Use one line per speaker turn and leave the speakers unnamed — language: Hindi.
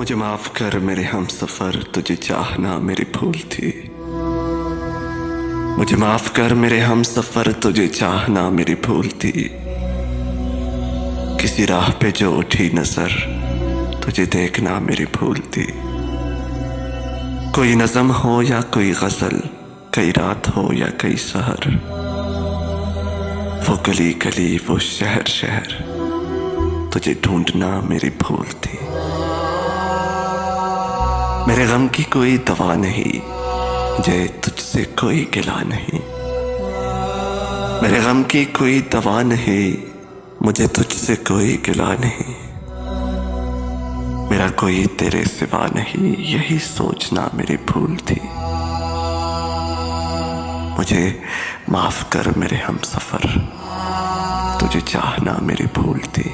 मुझे माफ कर मेरे हम सफर, तुझे चाहना मेरी भूल थी। मुझे माफ कर मेरे हम सफर, तुझे चाहना मेरी भूल थी। किसी राह पे जो उठी नजर, तुझे देखना मेरी भूल थी। कोई नज़म हो या कोई गजल, कई रात हो या कई सहर, वो गली गली वो शहर शहर, तुझे ढूंढना मेरी भूल थी। मेरे गम की कोई दवा नहीं, मुझे तुझसे कोई गिला नहीं। मेरे गम की कोई दवा नहीं, मुझे तुझसे कोई गिला नहीं। मेरा कोई तेरे सिवा नहीं, यही सोचना मेरी भूल थी। मुझे माफ कर मेरे हम सफर, तुझे चाहना मेरी भूल थी।